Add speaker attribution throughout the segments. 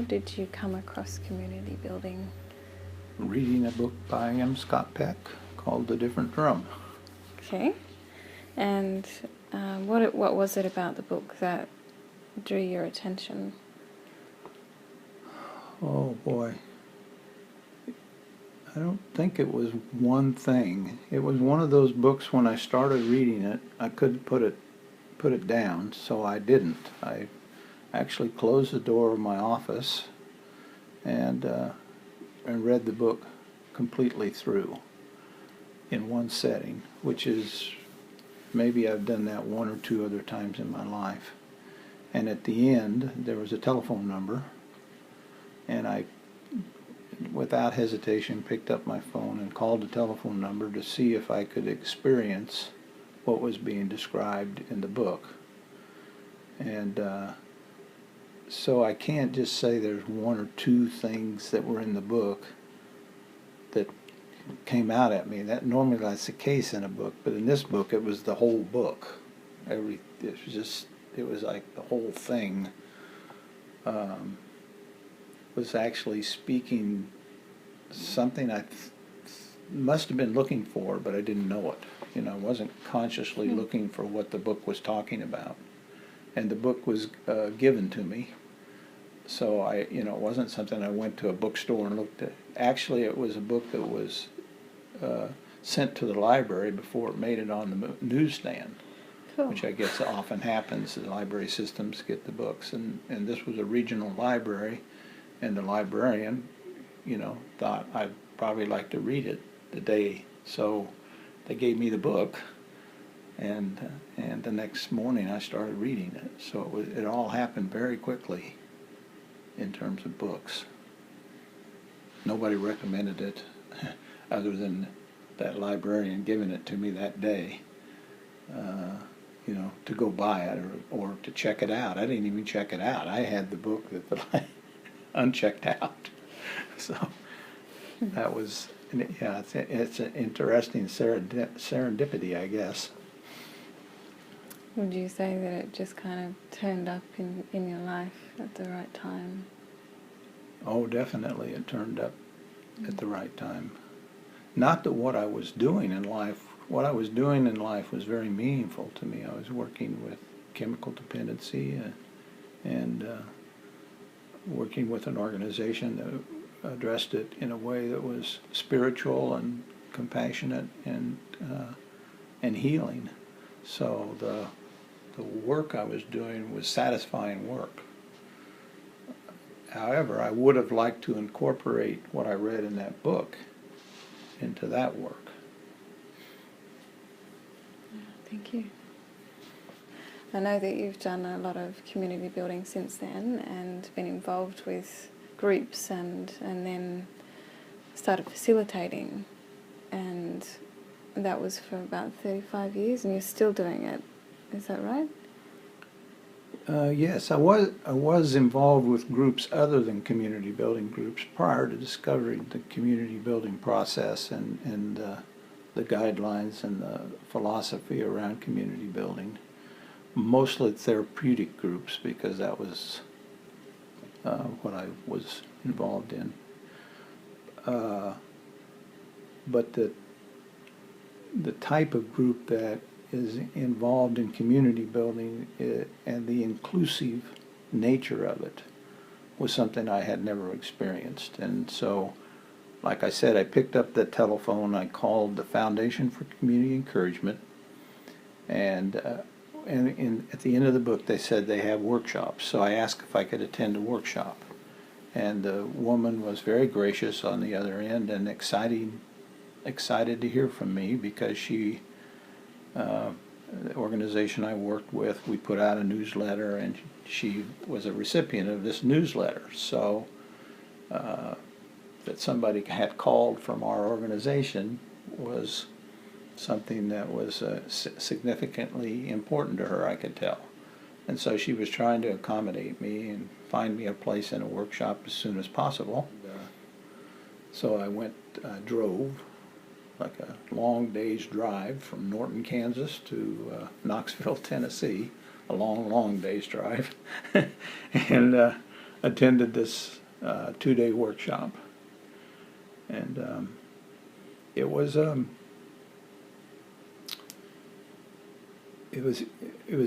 Speaker 1: did you come across community building?
Speaker 2: Reading a book by Scott Peck called The Different Drum.
Speaker 1: Okay. And what was it about the book that drew your attention?
Speaker 2: Oh boy. I don't think it was one thing. It was one of those books when I started reading it, I couldn't put it down, so I didn't. I actually closed the door of my office and read the book completely through in one setting, which is, maybe I've done that one or two other times in my life. And at the end, there was a telephone number, and I, without hesitation, picked up my phone and called the telephone number to see if I could experience what was being described in the book. And so I can't just say there's one or two things that were in the book that came out at me. That normally that's the case in a book, but in this book it was the whole book. It was like the whole thing was actually speaking something I must have been looking for, but I didn't know it. You know, I wasn't consciously looking for what the book was talking about. And the book was given to me. So it wasn't something I went to a bookstore and looked at. Actually, it was a book that was sent to the library before it made it on the newsstand,
Speaker 1: Cool.
Speaker 2: which I guess often happens. The library systems get the books, and this was a regional library, and the librarian, thought I'd probably like to read it today, so they gave me the book, and the next morning I started reading it. So it all happened very quickly in terms of books. Nobody recommended it other than that librarian giving it to me that day, to go buy it or to check it out. I didn't even check it out. I had the book that unchecked out. So that was, it's an interesting serendipity, I guess.
Speaker 1: Would you say that it just kind of turned up in your life at the right time?
Speaker 2: Oh, definitely it turned up at the right time. Not that what I was doing in life was very meaningful to me. I was working with chemical dependency and working with an organization that addressed it in a way that was spiritual and compassionate and healing. So the work I was doing was satisfying work. However, I would have liked to incorporate what I read in that book into that work.
Speaker 1: Thank you. I know that you've done a lot of community building since then and been involved with groups and then started facilitating, and that was for about 35 years, and you're still doing it. Is that right?
Speaker 2: Yes, I was involved with groups other than community building groups prior to discovering the community building process and the guidelines and the philosophy around community building. Mostly therapeutic groups, because that was what I was involved in. But the type of group that is involved in community building and the inclusive nature of it was something I had never experienced. And so, like I said, I picked up the telephone, I called the Foundation for Community Encouragement, and at the end of the book they said they have workshops. So I asked if I could attend a workshop. And the woman was very gracious on the other end and excited to hear from me, because she, the organization I worked with, we put out a newsletter, and she was a recipient of this newsletter. So that somebody had called from our organization was something that was significantly important to her, I could tell. And so she was trying to accommodate me and find me a place in a workshop as soon as possible. So I drove like a long day's drive from Norton, Kansas to Knoxville, Tennessee, a long day's drive. And attended this 2-day workshop, and it was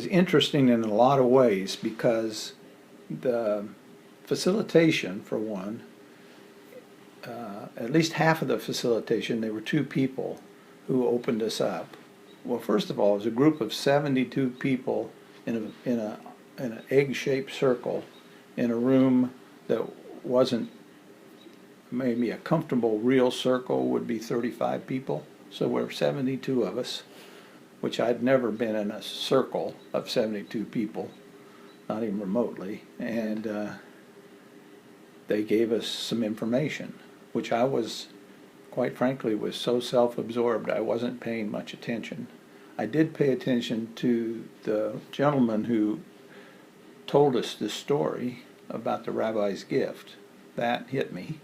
Speaker 2: interesting in a lot of ways, because the facilitation, for one, at least half of the facilitation, there were 2 people who opened us up. Well, first of all, it was a group of 72 people in an egg-shaped circle in a room that wasn't, maybe a comfortable real circle would be 35 people. So we're 72 of us, which I'd never been in a circle of 72 people, not even remotely. And they gave us some information, which I was, quite frankly, was so self-absorbed I wasn't paying much attention. I did pay attention to the gentleman who told us this story about the rabbi's gift. That hit me.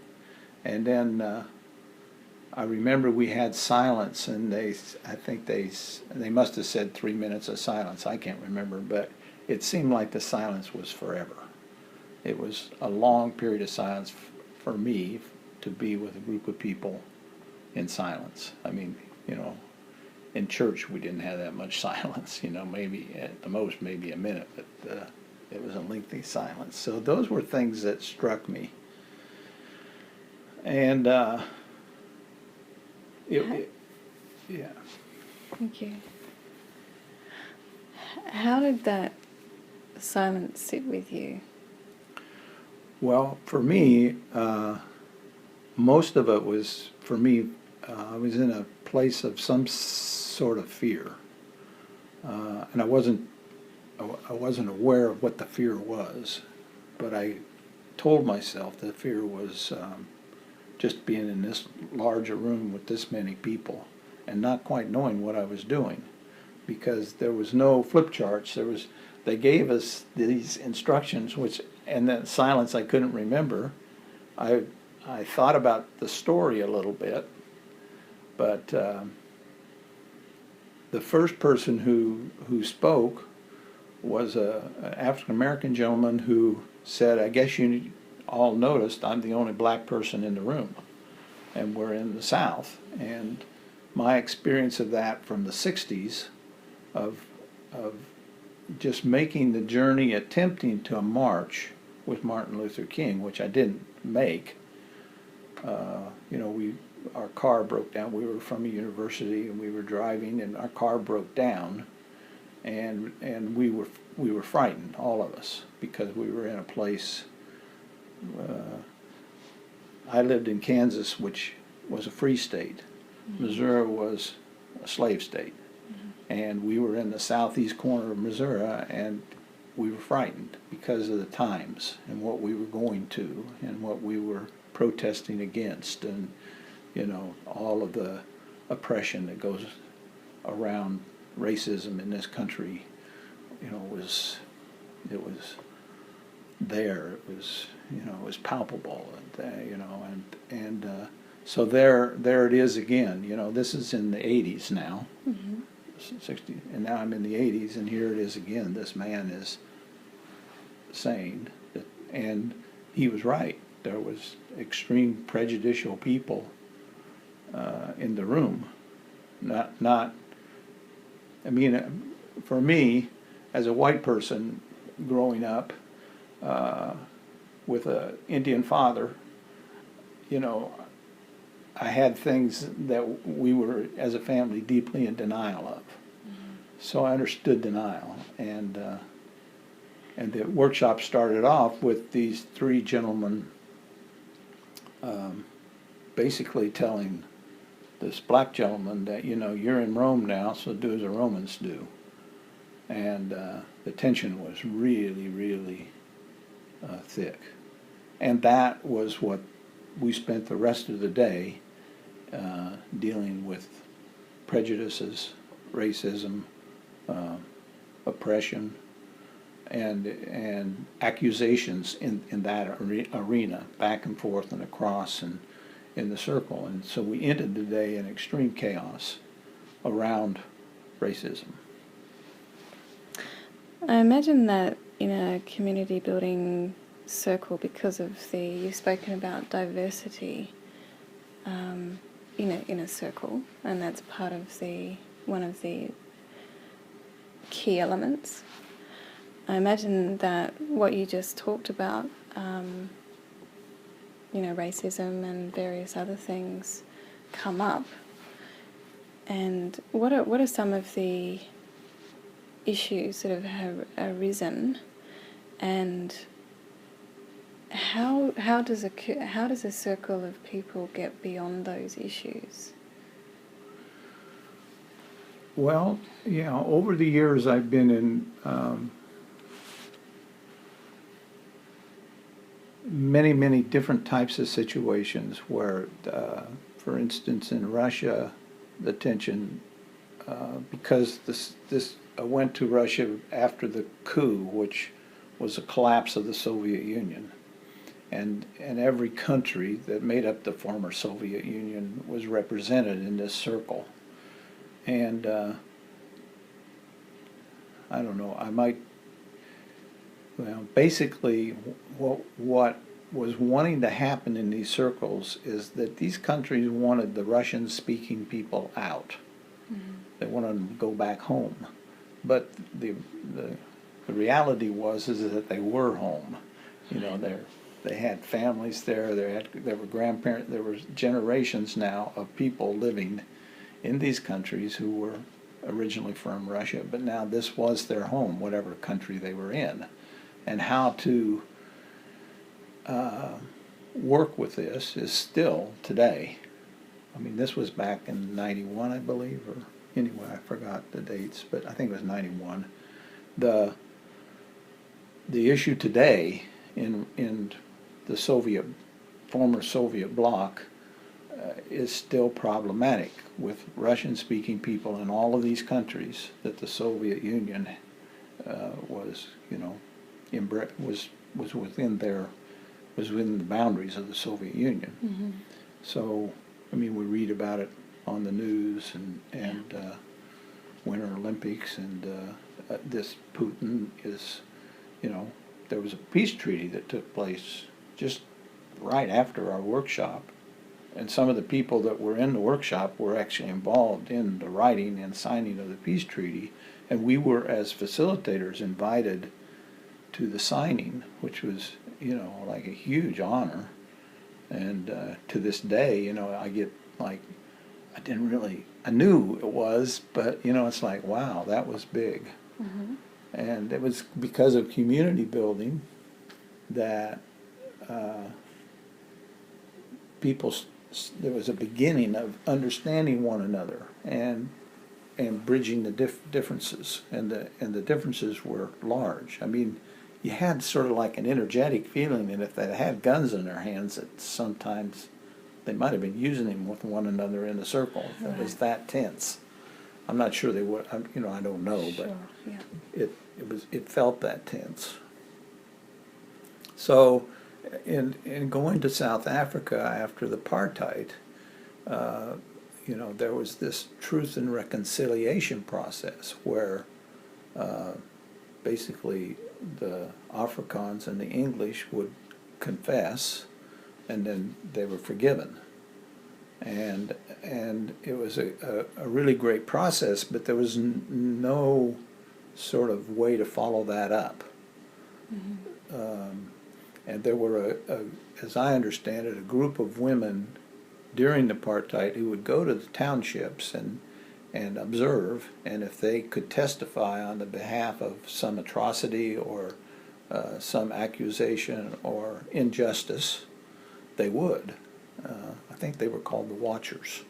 Speaker 2: And then I remember we had silence, and I think they must have said 3 minutes of silence. I can't remember, but it seemed like the silence was forever. It was a long period of silence for me to be with a group of people in silence. I mean, in church we didn't have that much silence, maybe at the most maybe a minute, but it was a lengthy silence. So those were things that struck me. And yeah.
Speaker 1: Thank you. How did that silence sit with you?
Speaker 2: Well, for me, most of it was, for me, I was in a place of some sort of fear. And I wasn't aware of what the fear was, but I told myself the fear was just being in this large a room with this many people and not quite knowing what I was doing, because there was no flip charts. They gave us these instructions, which, and that silence I couldn't remember. I thought about the story a little bit, but the first person who spoke was an African-American gentleman who said, I guess you all noticed I'm the only black person in the room, and we're in the South. And my experience of that from the 60s, of just making the journey, attempting to march with Martin Luther King, which I didn't make. Our car broke down. We were from a university, and we were driving, and our car broke down, and we were frightened, all of us, because we were in a place. I lived in Kansas, which was a free state. Mm-hmm. Missouri was a slave state. Mm-hmm. And we were in the southeast corner of Missouri, and we were frightened because of the times and what we were going to and what we were protesting against, and all of the oppression that goes around racism in this country. It was there. It was palpable, and so there it is again. This is in the 80s now, mm-hmm. 60, and now I'm in the 80s, and here it is again. This man is saying that, and he was right. There was extreme prejudicial people in the room. For me, as a white person growing up with an Indian father, I had things that we were, as a family, deeply in denial of. Mm-hmm. So I understood denial, and the workshop started off with these 3 gentlemen basically telling this black gentleman that, you're in Rome now, so do as the Romans do. And the tension was really, really thick. And that was what we spent the rest of the day dealing with: prejudices, racism, oppression, and accusations in that arena, back and forth and across and in the circle. And so we ended the day in extreme chaos around racism.
Speaker 1: I imagine that in a community building circle because of you've spoken about diversity in a circle, and that's part of one of the key elements. I imagine that what you just talked about, racism and various other things come up. And what are some of the issues that have arisen, and how does a circle of people get beyond those issues?
Speaker 2: Well, yeah, over the years I've been in many different types of situations where, for instance, in Russia, the tension, because I went to Russia after the coup, which was a collapse of the Soviet Union, and every country that made up the former Soviet Union was represented in this circle. And I don't know, basically what was wanting to happen in these circles is that these countries wanted the Russian-speaking people out. Mm-hmm. They wanted them to go back home. But the reality is that they were home. They had families there. There were grandparents. There were generations now of people living in these countries who were originally from Russia, but now this was their home, whatever country they were in. And how to work with this is still today. I mean, this was back in 91, I believe, or anyway, I forgot the dates, but I think it was 91. The issue today in the former Soviet bloc is still problematic with Russian-speaking people in all of these countries that the Soviet Union was within the boundaries of the Soviet Union. Mm-hmm. So, I mean, we read about it on the news and Winter Olympics, and this Putin is, there was a peace treaty that took place just right after our workshop. And some of the people that were in the workshop were actually involved in the writing and signing of the peace treaty. And we were, as facilitators, invited to the signing, which was, like a huge honor. And to this day, I get I knew it was, but, it's like, wow, that was big. Mm-hmm. And it was because of community building that there was a beginning of understanding one another and bridging the differences, and the differences were large. I mean, you had sort of like an energetic feeling that if they had guns in their hands, that sometimes they might have been using them with one another in a circle. Right. It was that tense. I'm not sure they would. I don't know, sure. But yeah. It felt that tense. So, in going to South Africa after the apartheid, there was this truth and reconciliation process where basically the Afrikaans and the English would confess, and then they were forgiven. And it was a really great process, but there was no sort of way to follow that up. Mm-hmm. And there were, as I understand it, a group of women during the apartheid who would go to the townships and observe, and if they could testify on the behalf of some atrocity or some accusation or injustice, they would. I think they were called the Watchers.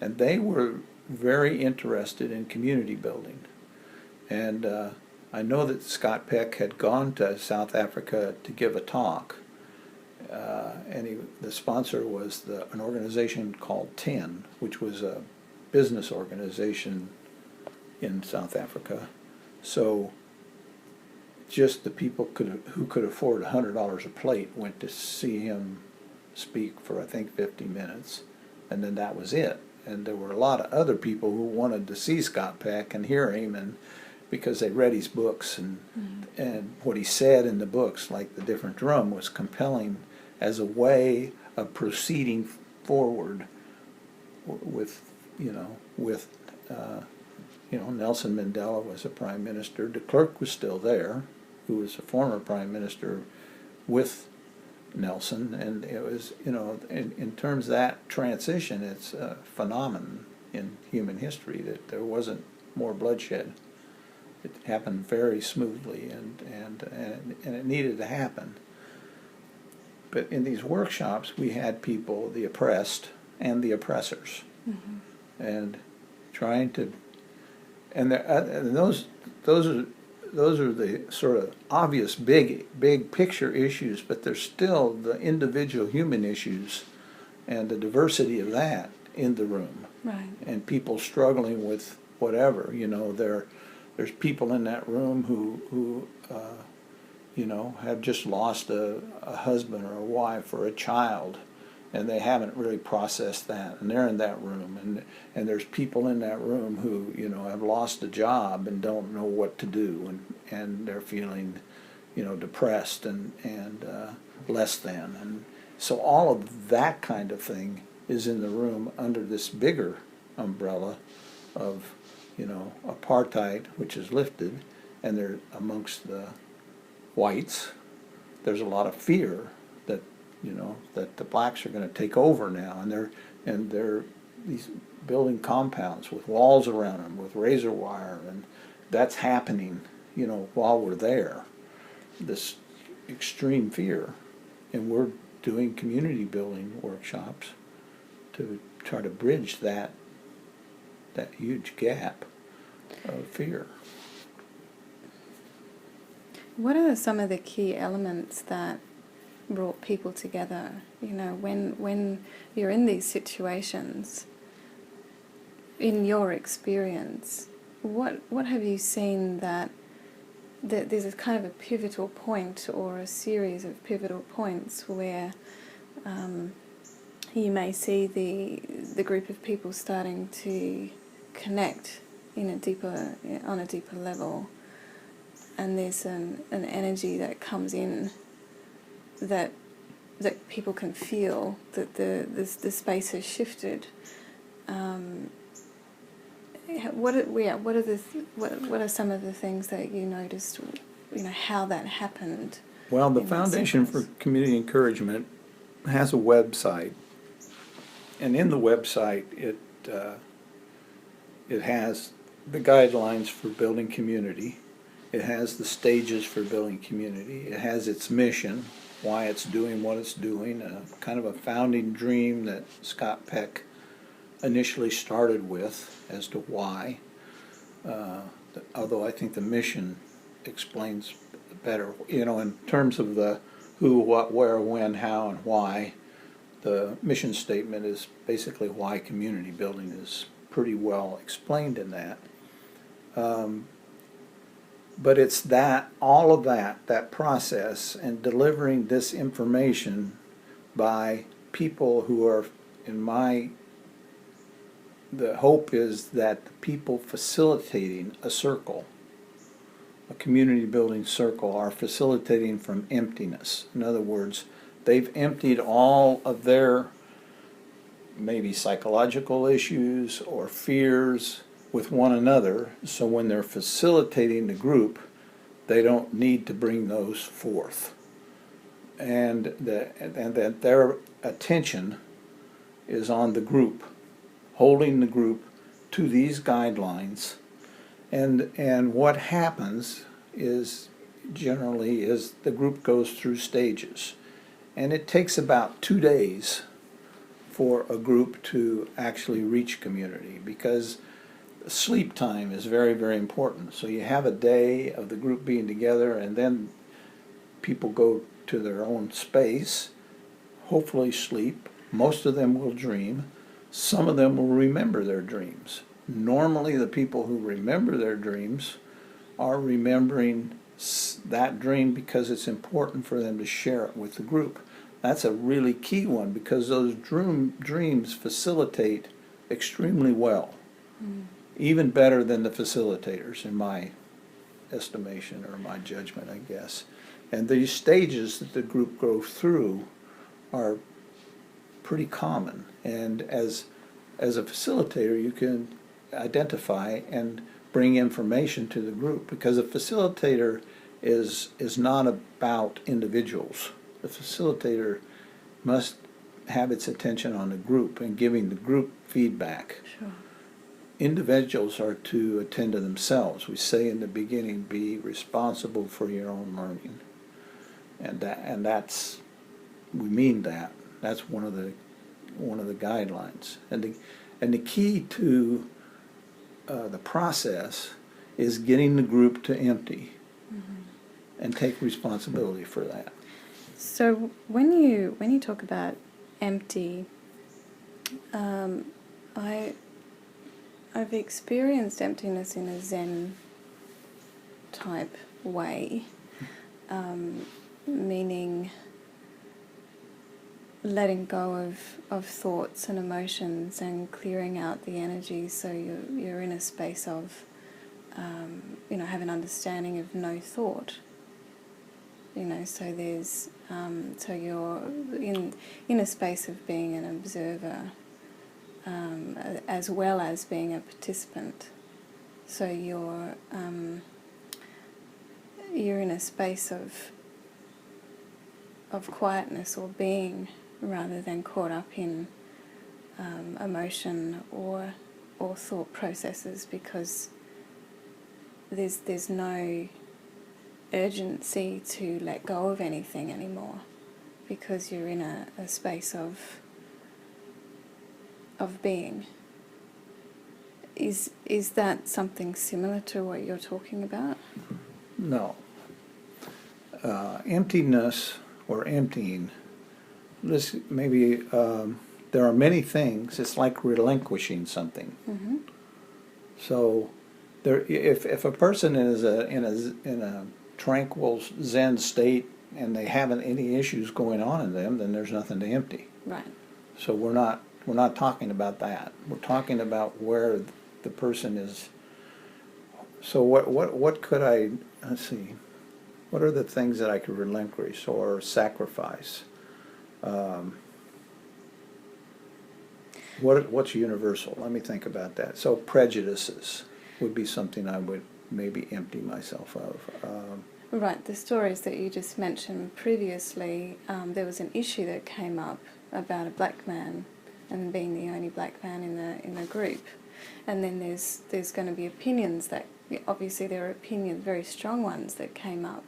Speaker 2: And they were very interested in community building. And I know that Scott Peck had gone to South Africa to give a talk, and the sponsor was an organization called 10, which was a business organization in South Africa. So just the people who could afford $100 a plate went to see him speak for, I think, 50 minutes, and then that was it. And there were a lot of other people who wanted to see Scott Peck and hear him, and because they read his books, and what he said in the books, like The Different Drum, was compelling as a way of proceeding forward with, Nelson Mandela was a prime minister. De Klerk was still there, who was a former prime minister with Nelson, and it was, in terms of that transition, it's a phenomenon in human history that there wasn't more bloodshed. It happened very smoothly, and it needed to happen. But in these workshops, we had people, the oppressed and the oppressors, and trying to, and those are the sort of obvious big picture issues, but there's still the individual human issues and the diversity of that in the room,
Speaker 1: Right.
Speaker 2: and people struggling with whatever. There's people in that room who have just lost a husband or a wife or a child, and they haven't really processed that, and they're in that room, and there's people in that room who have lost a job and don't know what to do, and they're feeling depressed and less than, and so all of that kind of thing is in the room under this bigger umbrella of apartheid, which is lifted, and they're amongst the whites. There's a lot of fear that that the blacks are going to take over now, and they're these building compounds with walls around them with razor wire, and that's happening while we're there, this extreme fear, and we're doing community building workshops to try to bridge that huge gap of fear.
Speaker 1: What are some of the key elements that brought people together? When you're in these situations, in your experience, what have you seen that there's a kind of a pivotal point or a series of pivotal points where you may see the group of people starting to connect on a deeper level, and there's an energy that comes in that people can feel that the space has shifted. What are some of the things that you noticed? How that happened.
Speaker 2: Well, the Foundation for Community Encouragement has a website, and in the website it has the guidelines for building community. It has the stages for building community. It has its mission, why it's doing what it's doing, kind of a founding dream that Scott Peck initially started with as to why, although I think the mission explains better. In terms of the who, what, where, when, how, and why, the mission statement is basically why community building is pretty well explained in that. But it's all of that process, and delivering this information by people who are, the hope is that the people facilitating a circle, a community building circle, are facilitating from emptiness. In other words, they've emptied all of their maybe psychological issues or fears with one another, so when they're facilitating the group, they don't need to bring those forth, and that their attention is on the group, holding the group to these guidelines, and what happens is generally the group goes through stages, and it takes about 2 days for a group to actually reach community, because sleep time is very, very important. So you have a day of the group being together, and then people go to their own space, hopefully sleep. Most of them will dream. Some of them will remember their dreams. Normally the people who remember their dreams are remembering that dream because it's important for them to share it with the group. That's a really key one, because those dreams facilitate extremely well. Even better than the facilitators, in my estimation or my judgment, I guess. And these stages that the group goes through are pretty common. And as a facilitator, you can identify and bring information to the group, because a facilitator is not about individuals. The facilitator must have its attention on the group and giving the group feedback.
Speaker 1: Sure.
Speaker 2: Individuals are to attend to themselves. We say in the beginning, be responsible for your own learning. And that's, we mean that. That's one of the guidelines. And the key to the process is getting the group to empty and take responsibility for that.
Speaker 1: So when you talk about empty, I've experienced emptiness in a Zen type way, meaning letting go of thoughts and emotions and clearing out the energy, so you're in a space of have an understanding of no thought. So there's so you're in a space of being an observer, as well as being a participant. So you're in a space of quietness or being, rather than caught up in emotion or thought processes, because there's no urgency to let go of anything anymore, because you're in a space of being. Is that something similar to what you're talking about?
Speaker 2: No. Emptiness or emptying, this maybe there are many things. It's like relinquishing something.
Speaker 1: Mm-hmm.
Speaker 2: So if a person is in a tranquil Zen state and they haven't any issues going on in them, then there's nothing to empty.
Speaker 1: Right.
Speaker 2: So we're not talking about that. We're talking about where the person is. So what could I, let's see, what are the things that I could relinquish or sacrifice? What's universal? Let me think about that. So prejudices would be something I would maybe empty myself of.
Speaker 1: Right, the stories that you just mentioned previously, there was an issue that came up about a black man and being the only black man in the group, and then there's going to be opinions that, obviously there are opinions, very strong ones, that came up,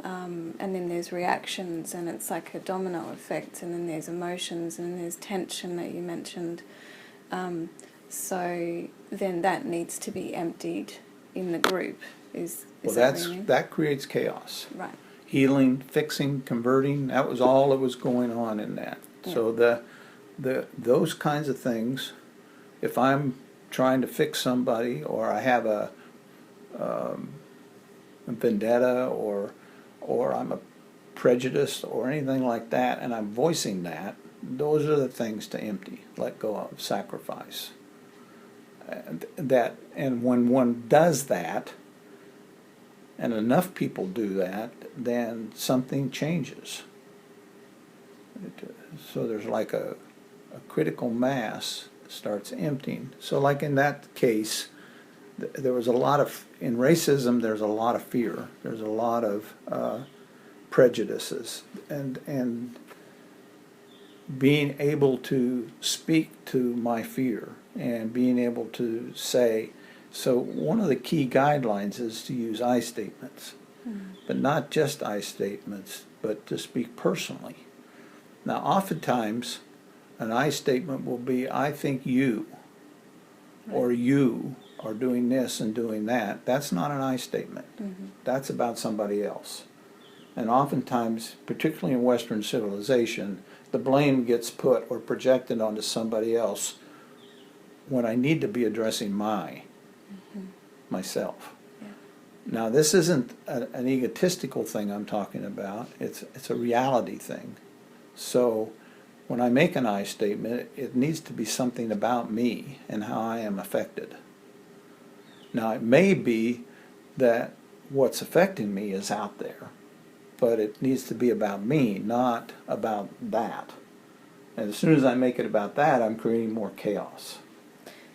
Speaker 1: and then there's reactions, and it's like a domino effect, and then there's emotions, and then there's tension that you mentioned. So then that needs to be emptied in the group. Is
Speaker 2: Well,
Speaker 1: that what you mean?
Speaker 2: that creates chaos.
Speaker 1: Right.
Speaker 2: Healing, fixing, converting, that was all that was going on in that.
Speaker 1: Yeah.
Speaker 2: So those kinds of things, if I'm trying to fix somebody, or I have a vendetta, or I'm a prejudiced or anything like that, and I'm voicing that, those are the things to empty, let go of, sacrifice. And when one does that, and enough people do that, then something changes. So there's like a critical mass that starts emptying. So like in that case, there was a lot of, in racism, there's a lot of fear. There's a lot of prejudices. And being able to speak to my fear and being able to say, so one of the key guidelines is to use I statements, but not just I statements, but to speak personally. Now, oftentimes, an I statement will be, I think you, or you are doing this and doing that. That's not an I statement.
Speaker 1: Mm-hmm.
Speaker 2: That's about somebody else. And oftentimes, particularly in Western civilization, the blame gets put or projected onto somebody else when I need to be addressing myself.
Speaker 1: Yeah.
Speaker 2: Now, this isn't an egotistical thing I'm talking about. It's a reality thing. So when I make an I statement, it needs to be something about me and how I am affected. Now, it may be that what's affecting me is out there, but it needs to be about me, not about that. And as soon as I make it about that, I'm creating more chaos.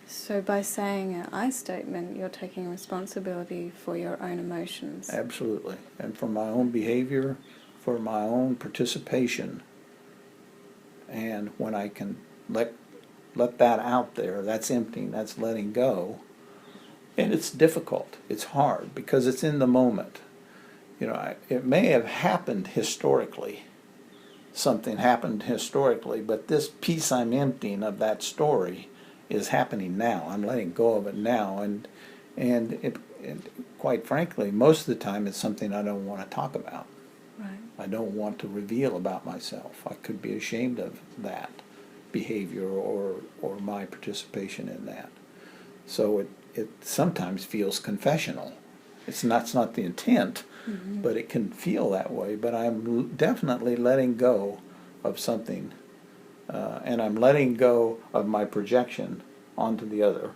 Speaker 1: So by saying an I statement, you're taking responsibility for your own emotions.
Speaker 2: Absolutely. And for my own behavior, for my own participation. And when I can let that out there, that's emptying, that's letting go. And it's difficult, it's hard, because it's in the moment. It may have happened historically. Something happened historically, but this piece I'm emptying of that story is happening now. I'm letting go of it now, and it quite frankly, most of the time it's something I don't want to talk about.
Speaker 1: Right.
Speaker 2: I don't want to reveal about myself. I could be ashamed of that behavior or my participation in that. So it sometimes feels confessional. It's not the intent, but it can feel that way. But I'm definitely letting go of something. And I'm letting go of my projection onto the other,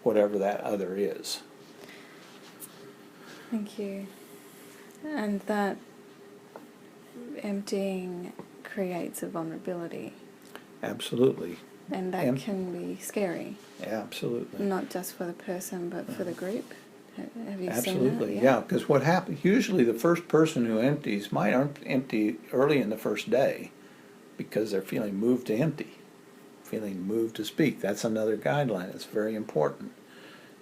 Speaker 2: whatever that other is.
Speaker 1: Thank you. And that emptying creates a vulnerability.
Speaker 2: Absolutely.
Speaker 1: And that can be scary.
Speaker 2: Absolutely.
Speaker 1: Not just for the person, but for the group. Have you
Speaker 2: Absolutely,
Speaker 1: seen that?
Speaker 2: yeah. Because what happens, usually the first person who empties might empty early in the first day because they're feeling moved to empty, feeling moved to speak. That's another guideline. It's very important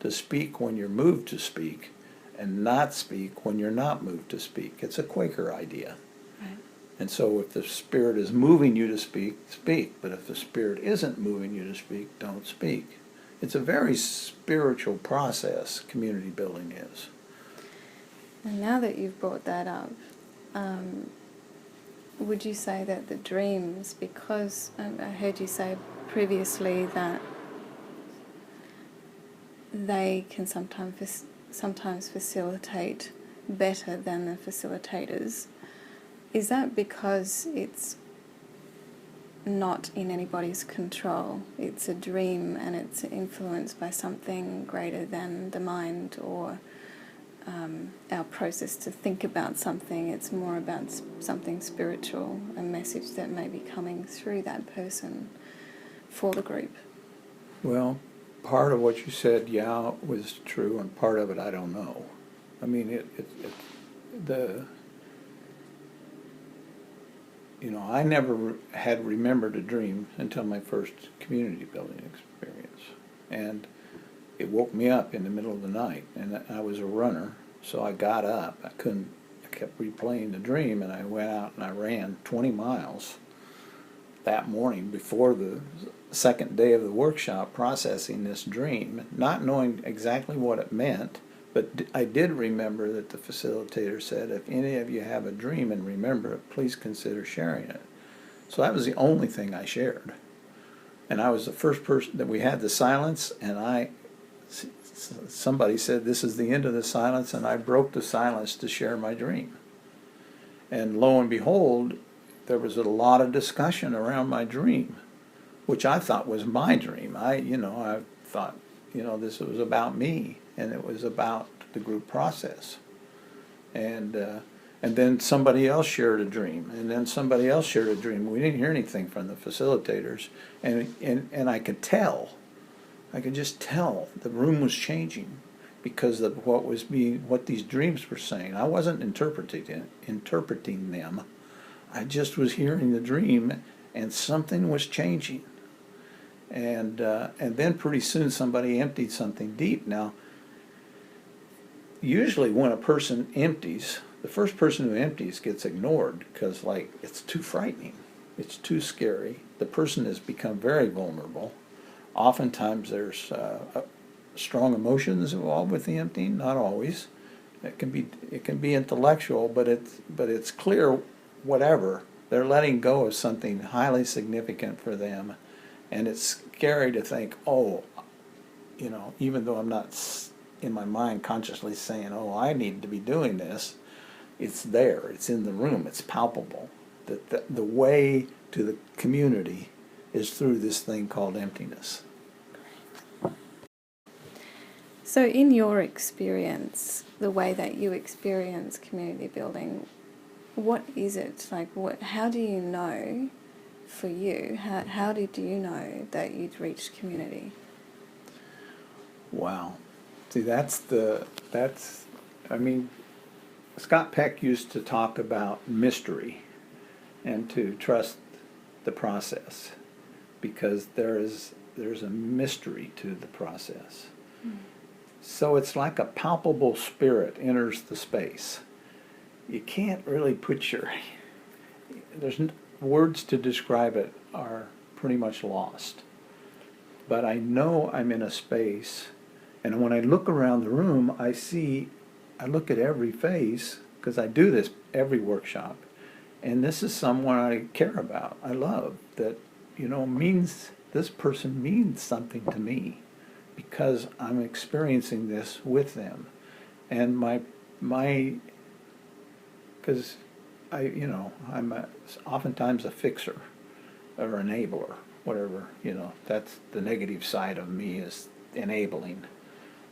Speaker 2: to speak when you're moved to speak and not speak when you're not moved to speak. It's a Quaker idea.
Speaker 1: Right.
Speaker 2: And so if the Spirit is moving you to speak, speak. But if the Spirit isn't moving you to speak, don't speak. It's a very spiritual process, community building is.
Speaker 1: And now that you've brought that up, would you say that the dreams, because I heard you say previously that they can sometimes facilitate better than the facilitators, is that because it's not in anybody's control? It's a dream and it's influenced by something greater than the mind or our process to think about something. It's more about something spiritual, a message that may be coming through that person for the group.
Speaker 2: Well, part of what you said, was true, and part of it I don't know. I mean, I never had remembered a dream until my first community building experience. And it woke me up in the middle of the night, and I was a runner, so I got up. I kept replaying the dream, and I went out and I ran 20 miles that morning before the second day of the workshop, processing this dream, not knowing exactly what it meant. But I did remember that the facilitator said, if any of you have a dream and remember it, please consider sharing it. So that was the only thing I shared. And I was the first person that we had the silence, and somebody said, this is the end of the silence, and I broke the silence to share my dream. And lo and behold, there was a lot of discussion around my dream, which I thought was my dream. I thought, this was about me, and it was about the group process. And then somebody else shared a dream, and then somebody else shared a dream. We didn't hear anything from the facilitators, and I could just tell the room was changing because of what these dreams were saying. I wasn't interpreting them. I just was hearing the dream, and something was changing. And then pretty soon somebody emptied something deep. Now, usually when a person empties, the first person who empties gets ignored because, it's too frightening. It's too scary. The person has become very vulnerable. Oftentimes there's strong emotions involved with the emptying, not always. It can be intellectual, but it's clear, whatever, they're letting go of something highly significant for them. And it's scary to think, even though I'm not in my mind consciously saying, I need to be doing this, it's there, it's in the room, it's palpable. That the way to the community is through this thing called emptiness.
Speaker 1: So in your experience, the way that you experience community building, what is it? Like, how do you know, for you, how did you know that you'd reached community?
Speaker 2: Wow. See, I mean, Scott Peck used to talk about mystery and to trust the process, because there's a mystery to the process.
Speaker 1: Mm.
Speaker 2: So it's like a palpable spirit enters the space. You can't really words to describe it are pretty much lost. But I know I'm in a space, and when I look around the room, I look at every face, because I do this every workshop, and this is someone I care about, I love, that, this person means something to me, because I'm experiencing this with them. And because I'm oftentimes a fixer or enabler, whatever, that's the negative side of me, is enabling.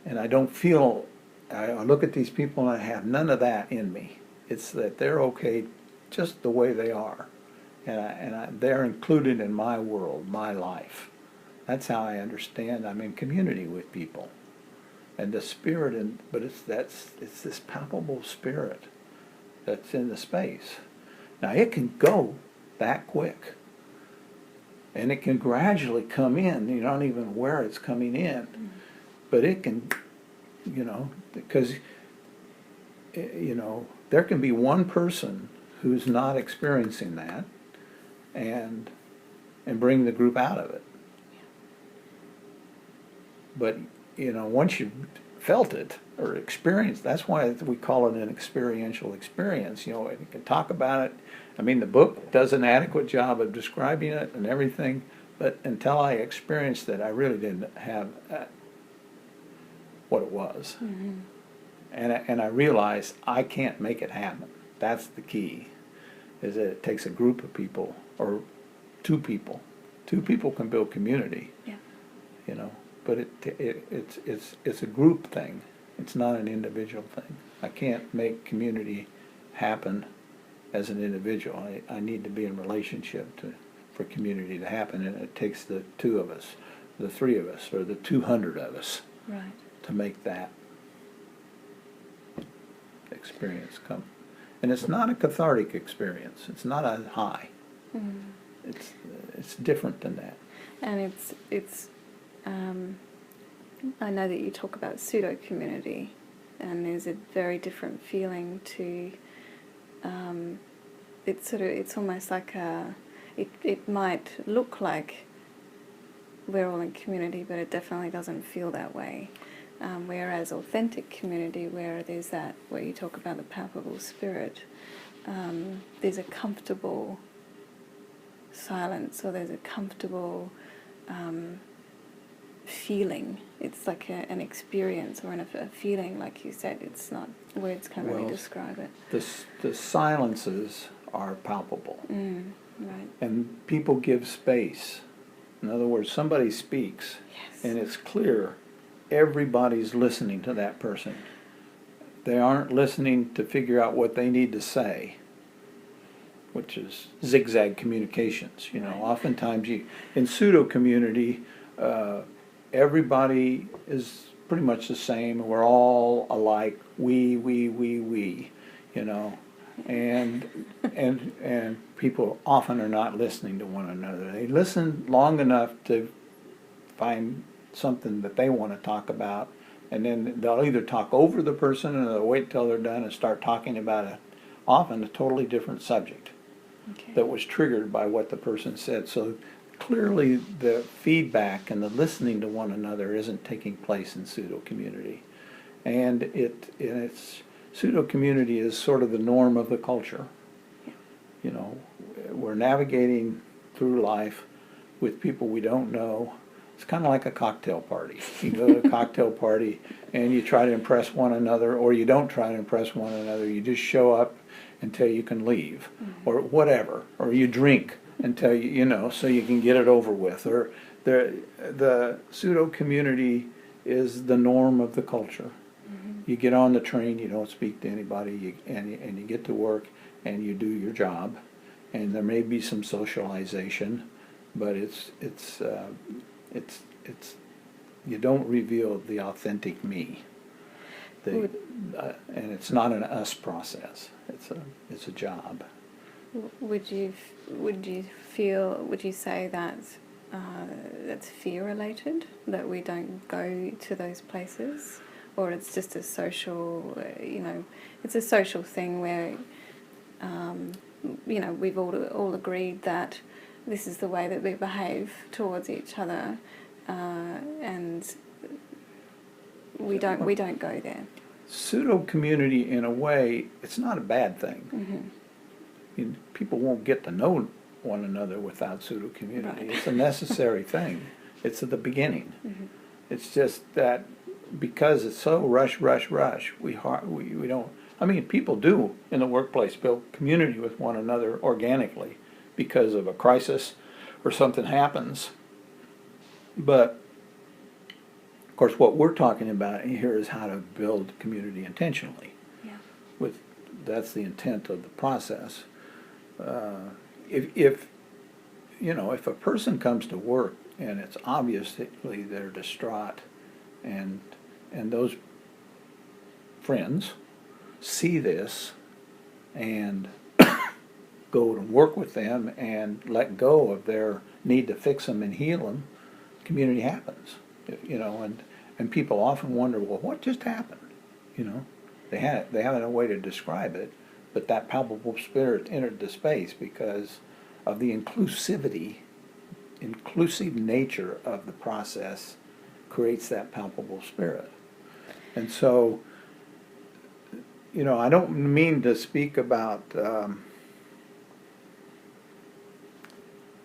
Speaker 2: And I don't feel, I look at these people and I have none of that in me. It's that they're okay just the way they are. And they're included in my world, my life. That's how I understand I'm in community with people. And the spirit, but it's this palpable spirit that's in the space. Now it can go that quick. And it can gradually come in. You're not even aware it's coming in. Mm-hmm. But it can, because, there can be one person who's not experiencing that and bring the group out of it. But, once you've felt it or experienced, that's why we call it an experiential experience. You can talk about it. I mean, the book does an adequate job of describing it and everything, but until I experienced it, I really didn't have what it was. Mm-hmm. And I realized I can't make it happen. That's the key, is that it takes a group of people, or two people. Two people can build community. Yeah. But it's a group thing. It's not an individual thing. I can't make community happen as an individual. I need to be in relationship for community to happen, and it takes the two of us, the three of us, or the 200 of us, right, to make that experience come. And it's not a cathartic experience. It's not a high. Mm-hmm. It's different than that.
Speaker 1: And I know that you talk about pseudo community, and there's a very different feeling to. It's almost like it might look like we're all in community, but it definitely doesn't feel that way. Whereas authentic community, where there's that, where you talk about the palpable spirit, there's a comfortable silence, or there's a comfortable feeling. It's like an experience or a feeling, like you said. It's not, words can't really describe it.
Speaker 2: The silences are palpable.
Speaker 1: Right.
Speaker 2: And people give space. In other words, somebody speaks, yes, and it's clear everybody's listening to that person. They aren't listening to figure out what they need to say, which is zigzag communications. Right. Oftentimes in pseudo community, everybody is pretty much the same. We're all alike. We. And people often are not listening to one another. They listen long enough to find something that they want to talk about, and then they'll either talk over the person, or they'll wait till they're done and start talking about often a totally different subject, okay, that was triggered by what the person said. So clearly the feedback and the listening to one another isn't taking place in pseudo community, and it's pseudo community is sort of the norm of the culture. We're navigating through life with people we don't know. It's kind of like a cocktail party. You go to a cocktail party and you try to impress one another, or you don't try to impress one another. You just show up until you can leave, mm-hmm, or whatever, or you drink until so you can get it over with. Or the pseudo community is the norm of the culture.
Speaker 1: Mm-hmm.
Speaker 2: You get on the train, you don't speak to anybody, and you get to work, and you do your job, and there may be some socialization, but it's you don't reveal the authentic me. And it's not an us process. It's a job.
Speaker 1: Would you say that that's fear related, that we don't go to those places, or it's just a social, it's a social thing where, we've all agreed that this is the way that we behave towards each other, and we don't go there.
Speaker 2: Pseudo community, in a way, it's not a bad thing.
Speaker 1: Mm-hmm.
Speaker 2: I mean, people won't get to know one another without pseudo community.
Speaker 1: Right.
Speaker 2: It's a necessary thing. It's at the beginning.
Speaker 1: Mm-hmm.
Speaker 2: It's just that because it's so rush, we don't. I mean, people do in the workplace build community with one another organically because of a crisis or something happens. But of course, what we're talking about here is how to build community intentionally.
Speaker 1: Yeah.
Speaker 2: That's the intent of the process. If a person comes to work and it's obviously they're distraught, and those friends see this and go to work with them and let go of their need to fix them and heal them, community happens. And people often wonder, well, what just happened? They haven't a way to describe it, but that palpable spirit entered the space because of the inclusive nature of the process creates that palpable spirit. And so, I don't mean to speak about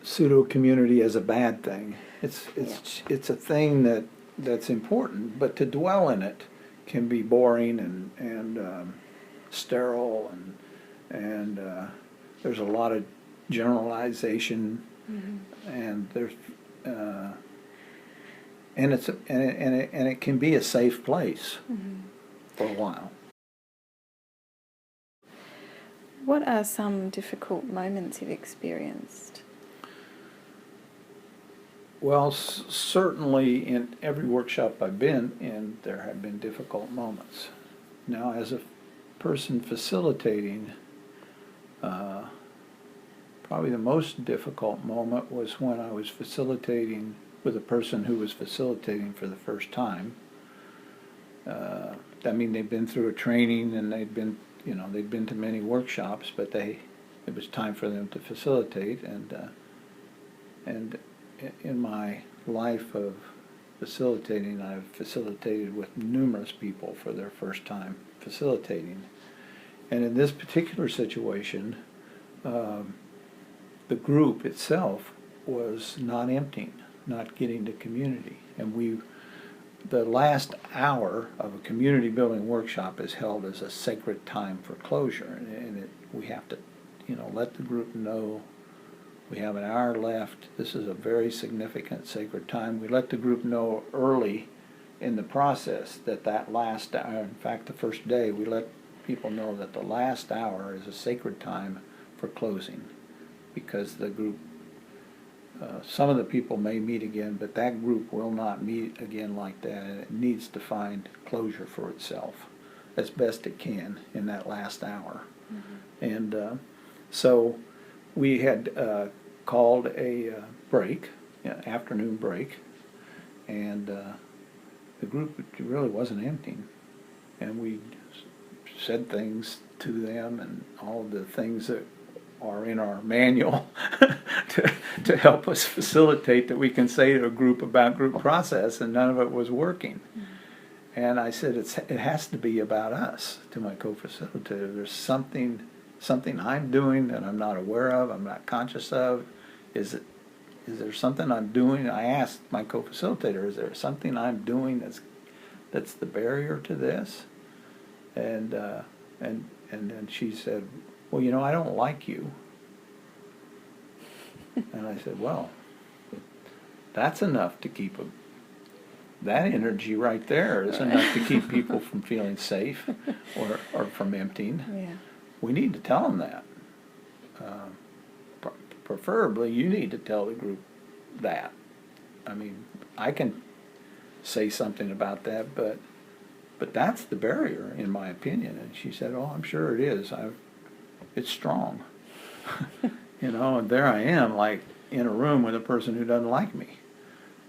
Speaker 2: pseudo community as a bad thing. It's a thing that's important, but to dwell in it can be boring and sterile, and there's a lot of generalization,
Speaker 1: Mm-hmm.
Speaker 2: and there's and it can be a safe place
Speaker 1: Mm-hmm.
Speaker 2: for a while.
Speaker 1: What are some difficult moments you've experienced?
Speaker 2: Well, certainly in every workshop I've been in, there have been difficult moments. Now, as a person facilitating, probably the most difficult moment was when I was facilitating with a person who was facilitating for the first time. I mean, they'd been through a training and they'd been to many workshops, but it was time for them to facilitate, and in my life of facilitating, I've facilitated with numerous people for their first time facilitating. And in this particular situation, the group itself was not emptying, not getting to community. And the last hour of a community building workshop is held as a sacred time for closure. And we have to, let the group know we have an hour left. This is a very significant sacred time. We let the group know early in the process that last hour, in fact the first day, we let people know that the last hour is a sacred time for closing, because the group, some of the people may meet again, but that group will not meet again like that, and it needs to find closure for itself as best it can in that last hour. Mm-hmm. And so we had called a break, afternoon break, and the group really wasn't emptying. And we said things to them and all the things that are in our manual to help us facilitate that we can say to a group about group process, and none of it was working. Mm-hmm. And I said, it has to be about us, to my co-facilitator. There's something I'm doing that I'm not aware of, I'm not conscious of. Is there something I'm doing? I asked my co-facilitator, is there something I'm doing that's the barrier to this? And then she said, well, I don't like you. And I said, well, that's enough to keep a that energy right there is enough to keep people from feeling safe or from emptying.
Speaker 1: Yeah.
Speaker 2: We need to tell them that. Preferably, you need to tell the group that. I mean, I can say something about that, but that's the barrier, in my opinion. And she said, "Oh, I'm sure it is. It's strong." You know, and there I am, like in a room with a person who doesn't like me.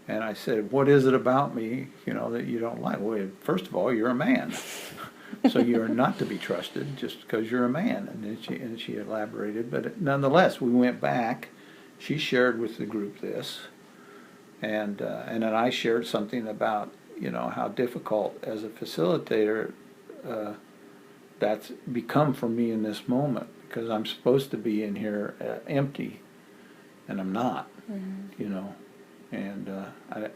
Speaker 2: And I said, "What is it about me, you know, that you don't like?" Well, first of all, you're a man. So you are not to be trusted just because you're a man. And then she elaborated. But nonetheless, we went back. She shared with the group this. And then I shared something about, you know, how difficult as a facilitator that's become for me in this moment, because I'm supposed to be in here empty, and I'm not, you know. And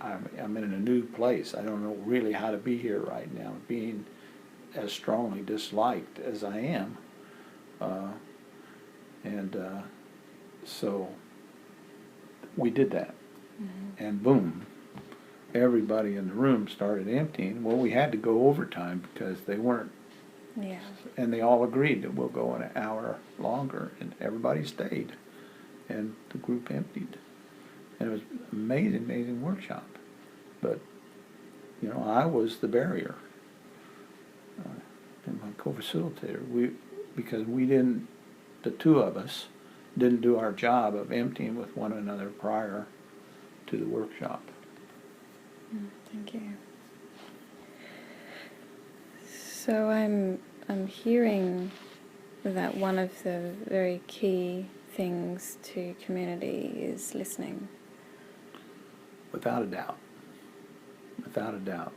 Speaker 2: I'm in a new place. I don't know really how to be here right now, being as strongly disliked as I am. So we did that. And boom, everybody in the room started emptying. Well, we had to go overtime because they weren't.
Speaker 1: Yeah.
Speaker 2: And they all agreed that we'll go an hour longer, and everybody stayed. And the group emptied. And it was an amazing, amazing workshop. But, you know, I was the barrier. And my co-facilitator, because we didn't, the two of us, didn't do our job of emptying with one another prior to the workshop.
Speaker 1: Thank you. So I'm hearing that one of the very key things to community is listening.
Speaker 2: Without a doubt. Without a doubt.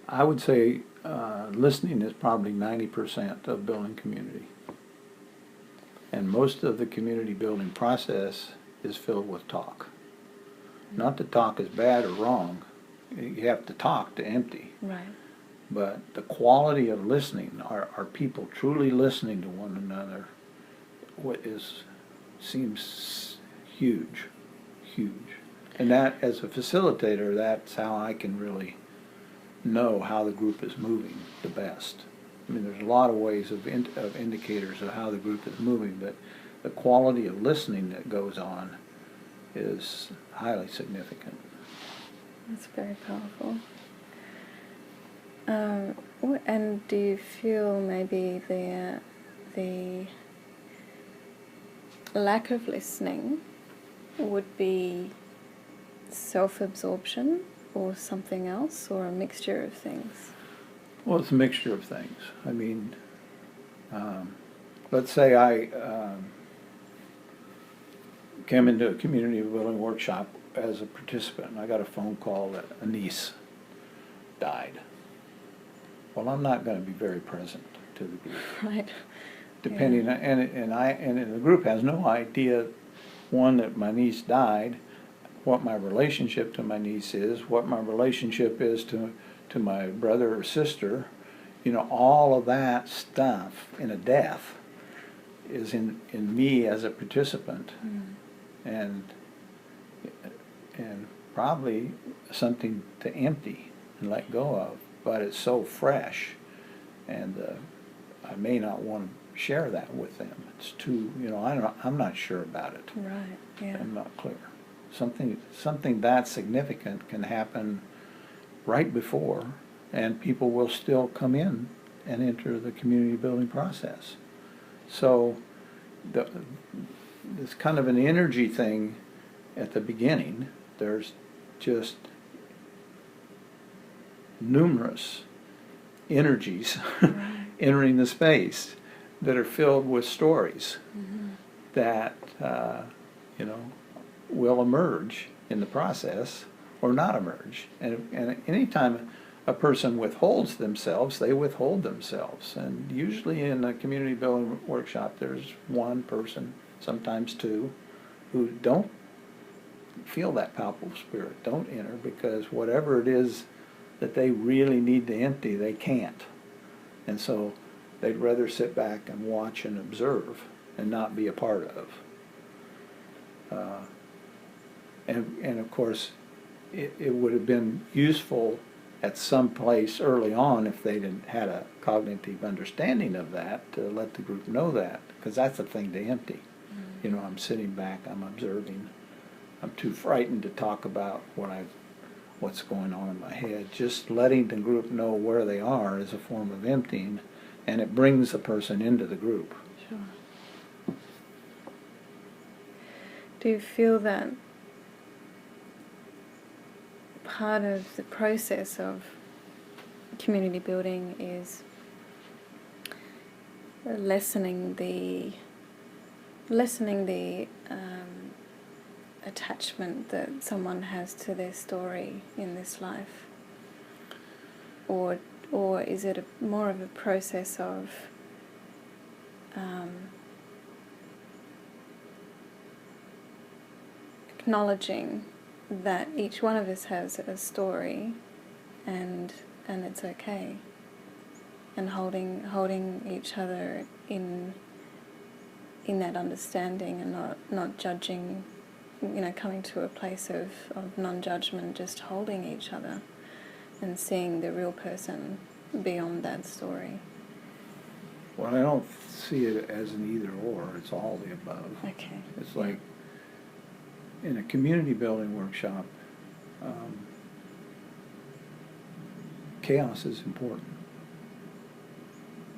Speaker 2: I would say listening is probably 90% of building community. And most of the community building process is filled with talk. Not that talk is bad or wrong. You have to talk to empty.
Speaker 1: Right.
Speaker 2: But the quality of listening, are people truly listening to one another, seems huge, huge. And that, as a facilitator, that's how I can really know how the group is moving the best. I mean, there's a lot of ways of indicators of how the group is moving, but the quality of listening that goes on is highly significant.
Speaker 1: That's very powerful. And do you feel maybe the lack of listening would be self-absorption or something else, or a mixture of things?
Speaker 2: Well, it's a mixture of things. I mean, let's say I came into a community building workshop as a participant, and I got a phone call that a niece died. Well, I'm not going to be very present to the group.
Speaker 1: Right.
Speaker 2: Depending,
Speaker 1: Yeah.
Speaker 2: And the group has no idea, one, that my niece died, what my relationship to my niece is, what my relationship is to my brother or sister. You know, all of that stuff in a death is in me as a participant. And probably something to empty and let go of. But it's so fresh, and I may not want to share that with them. It's too, you know, I'm not sure about it.
Speaker 1: Right. Yeah.
Speaker 2: I'm not clear. Something that significant can happen right before, and people will still come in and enter the community building process. So it's kind of an energy thing at the beginning. There's just numerous energies entering the space that are filled with stories that you know, will emerge in the process or not emerge. And anytime a person withholds themselves, they withhold themselves. And usually in a community building workshop, there's one person, sometimes two, who don't feel that palpable spirit, don't enter, because whatever it is that they really need to empty, they can't. And so they'd rather sit back and watch and observe and not be a part of. And of course, it would have been useful at some place early on if they'd had a cognitive understanding of that, to let the group know that, because that's a thing to empty. You know, I'm sitting back, I'm observing. I'm too frightened to talk about what's going on in my head. Just letting the group know where they are is a form of emptying, and it brings the person into the group.
Speaker 1: Sure. Do you feel that part of the process of community building is lessening the attachment that someone has to their story in this life, or is it more of a process of acknowledging that each one of us has a story, and it's okay, and holding each other in that understanding, and not judging, coming to a place of non-judgment, just holding each other and seeing the real person beyond that story?
Speaker 2: Well, I don't see it as an either or, it's all the above.
Speaker 1: Okay.
Speaker 2: It's like in a community building workshop, chaos is important.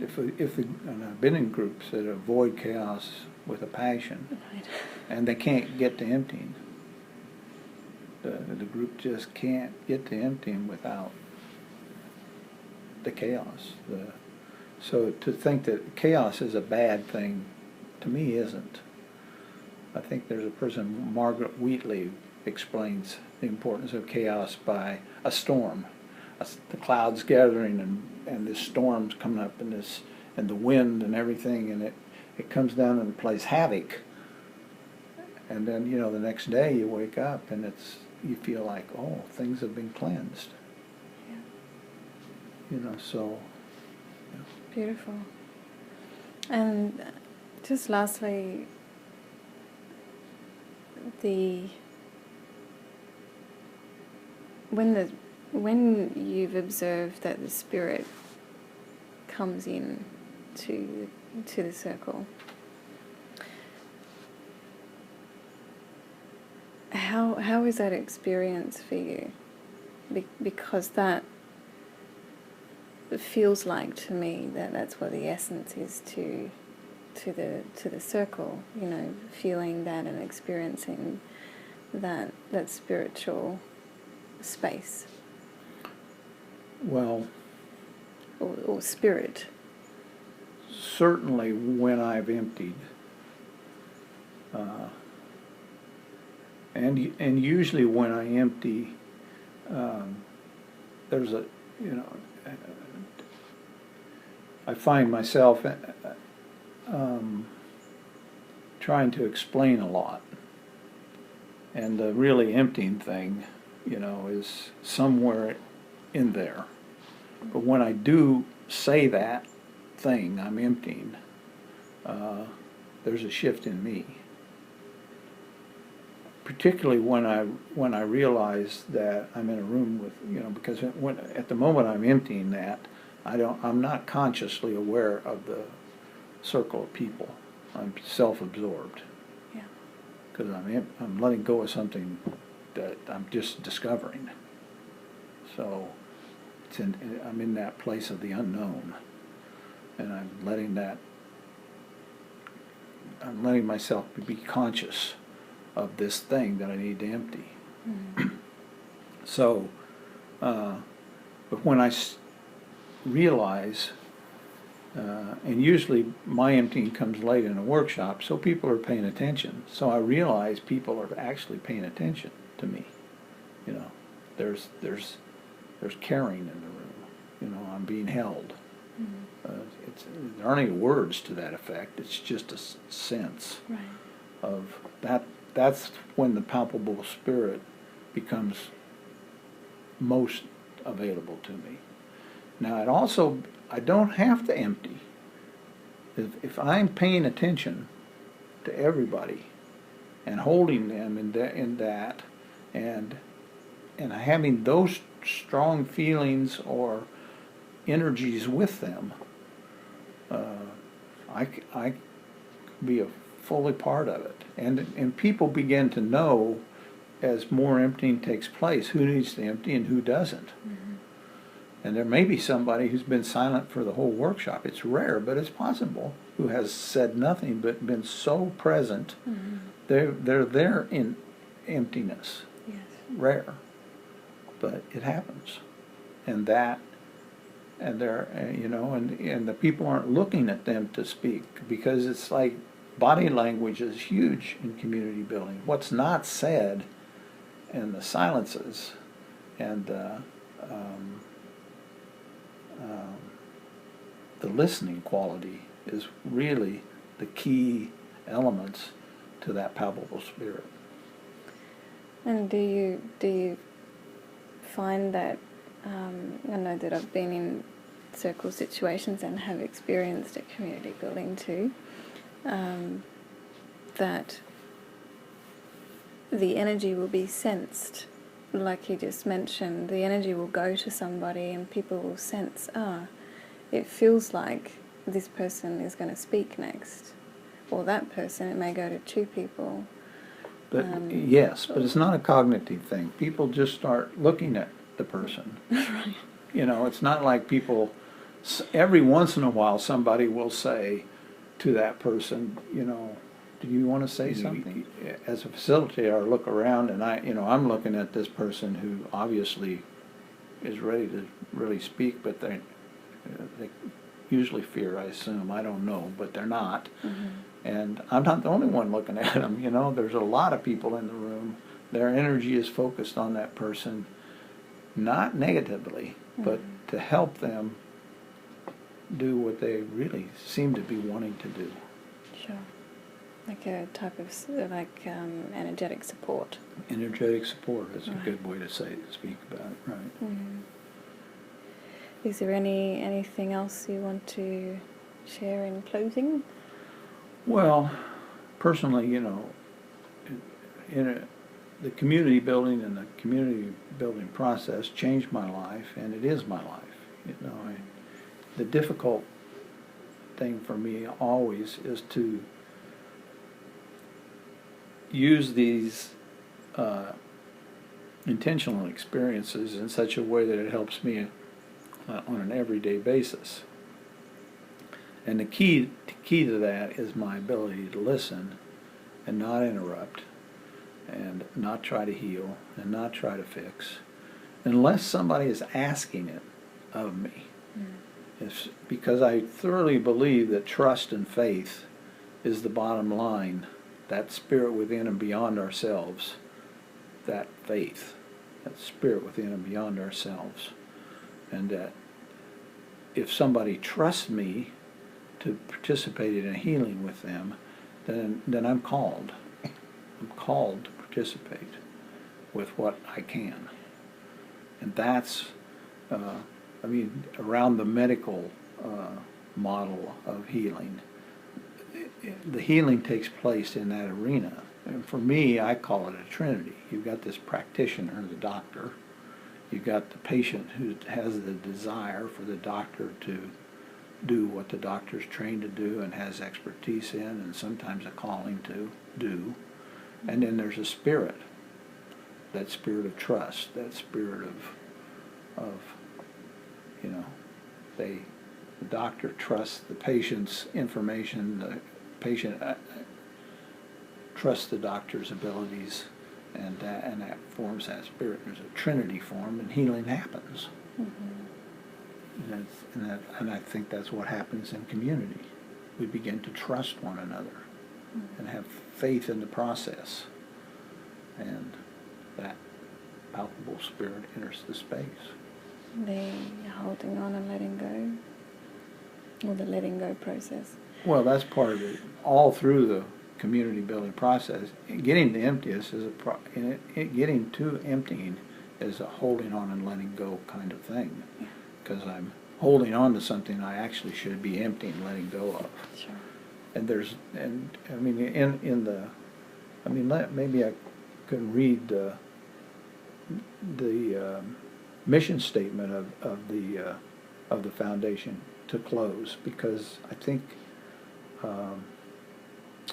Speaker 2: And I've been in groups that avoid chaos with a passion,
Speaker 1: Right.
Speaker 2: and they can't get to emptying. The group just can't get to emptying without the chaos. So to think that chaos is a bad thing, to me, isn't. I think there's a person, Margaret Wheatley, explains the importance of chaos by a storm. The clouds gathering and this storm's coming up, and the wind and everything, and it comes down and plays havoc. And then, the next day you wake up and you feel like, oh, things have been cleansed.
Speaker 1: Yeah.
Speaker 2: So. Yeah.
Speaker 1: Beautiful. And just lastly, when you've observed that the spirit comes in to the circle, how is that experience for you? Because that feels like to me that's what the essence is to the circle. Feeling that and experiencing that spiritual space.
Speaker 2: Well,
Speaker 1: or spirit.
Speaker 2: Certainly when I've emptied, and usually when I empty, there's I find myself trying to explain a lot, and the really emptying thing, is somewhere in there. But when I do say that thing, I'm emptying, there's a shift in me. Particularly when I realize that I'm in a room with, because at the moment I'm emptying that, I'm not consciously aware of the circle of people. I'm self-absorbed.
Speaker 1: Yeah.
Speaker 2: Because I'm letting go of something that I'm just discovering. So I'm in that place of the unknown, and I'm letting myself be conscious of this thing that I need to empty.
Speaker 1: Mm-hmm.
Speaker 2: So, but when I realize, and usually my emptying comes late in a workshop, so people are paying attention. So I realize people are actually paying attention to me. There's caring in the room. I'm being held.
Speaker 1: Mm-hmm.
Speaker 2: There aren't any words to that effect. It's just a sense
Speaker 1: Right.
Speaker 2: of that. That's when the palpable spirit becomes most available to me. Now, I don't have to empty. If I'm paying attention to everybody and holding them in that, and and having those strong feelings or energies with them, I could be a fully part of it. And people begin to know as more emptying takes place who needs to empty and who doesn't.
Speaker 1: Mm-hmm.
Speaker 2: And there may be somebody who's been silent for the whole workshop. It's rare, but it's possible, who has said nothing but been so present.
Speaker 1: Mm-hmm.
Speaker 2: They're there in emptiness.
Speaker 1: Yes.
Speaker 2: Rare, but it happens. And that, and they're, and the people aren't looking at them to speak, because it's like body language is huge in community building. What's not said, and the silences, and the listening quality is really the key elements to that palpable spirit.
Speaker 1: And do you find that, I know that I've been in circle situations and have experienced at community building too, that the energy will be sensed, like you just mentioned, the energy will go to somebody and people will sense, it feels like this person is going to speak next, or that person, it may go to two people.
Speaker 2: But yes, but it's not a cognitive thing. People just start looking at the person.
Speaker 1: Right.
Speaker 2: It's not like people, every once in a while somebody will say to that person, do you want to say something? As a facilitator, I look around and I'm looking at this person who obviously is ready to really speak, but they usually fear, I assume. I don't know, but they're not. Mm-hmm. And I'm not the only one looking at them. There's a lot of people in the room. Their energy is focused on that person, not negatively, mm-hmm. but to help them do what they really seem to be wanting to do.
Speaker 1: Sure. Like a type of, energetic support.
Speaker 2: Energetic support is a good way to speak about it, right.
Speaker 1: Mm-hmm. Is there anything else you want to share in closing?
Speaker 2: Well, personally, the community building and the community building process changed my life, and it is my life. The difficult thing for me always is to use these intentional experiences in such a way that it helps me on an everyday basis. And the key to that is my ability to listen and not interrupt and not try to heal and not try to fix unless somebody is asking it of me. It's because I thoroughly believe that trust and faith is the bottom line, that spirit within and beyond ourselves, that faith, that spirit within and beyond ourselves. And that if somebody trusts me to participate in a healing with them, then I'm called. I'm called to participate with what I can. And that's, around the medical model of healing, the healing takes place in that arena. And for me, I call it a trinity. You've got this practitioner, the doctor. You've got the patient who has the desire for the doctor to do what the doctor's trained to do and has expertise in and sometimes a calling to do. And then there's a spirit, that spirit of trust, that spirit of the doctor trusts the patient's information, the patient trusts the doctor's abilities, and that forms that spirit. There's a trinity form, and healing happens. Mm-hmm. And I think that's what happens in community. We begin to trust one another and have faith in the process, and that palpable spirit enters the space.
Speaker 1: The holding on and letting go, or the letting go process.
Speaker 2: Well, that's part of it. All through the community building process, getting to emptiness is getting to emptying is a holding on and letting go kind of thing. Because I'm holding on to something I actually should be emptying, letting go of.
Speaker 1: Sure.
Speaker 2: And maybe I could read mission statement of the foundation to close, because I think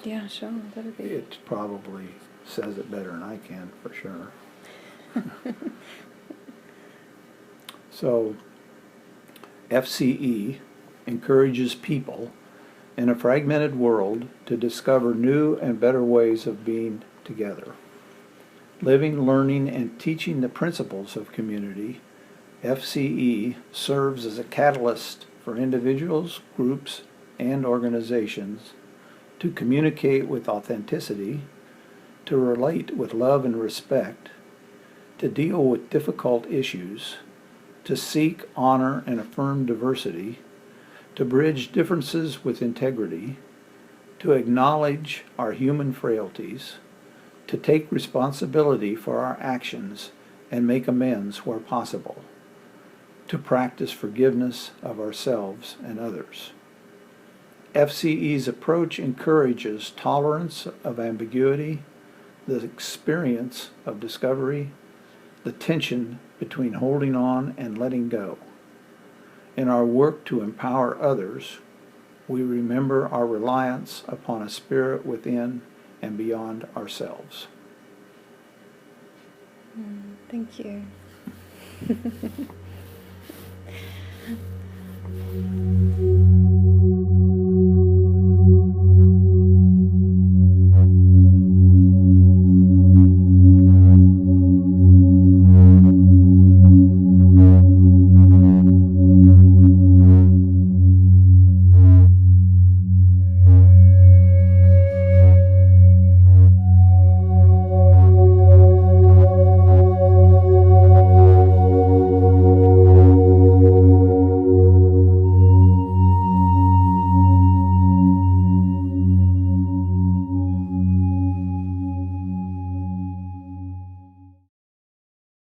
Speaker 1: Yeah, sure, that'd be.
Speaker 2: it probably says it better than I can, for sure. So, FCE encourages people in a fragmented world to discover new and better ways of being together. Living, learning, and teaching the principles of community, FCE serves as a catalyst for individuals, groups, and organizations to communicate with authenticity, to relate with love and respect, to deal with difficult issues, to seek, honor, and affirm diversity, to bridge differences with integrity, to acknowledge our human frailties, to take responsibility for our actions and make amends where possible, to practice forgiveness of ourselves and others. FCE's approach encourages tolerance of ambiguity, the experience of discovery, the tension between holding on and letting go. In our work to empower others, we remember our reliance upon a spirit within and beyond ourselves.
Speaker 1: Thank you.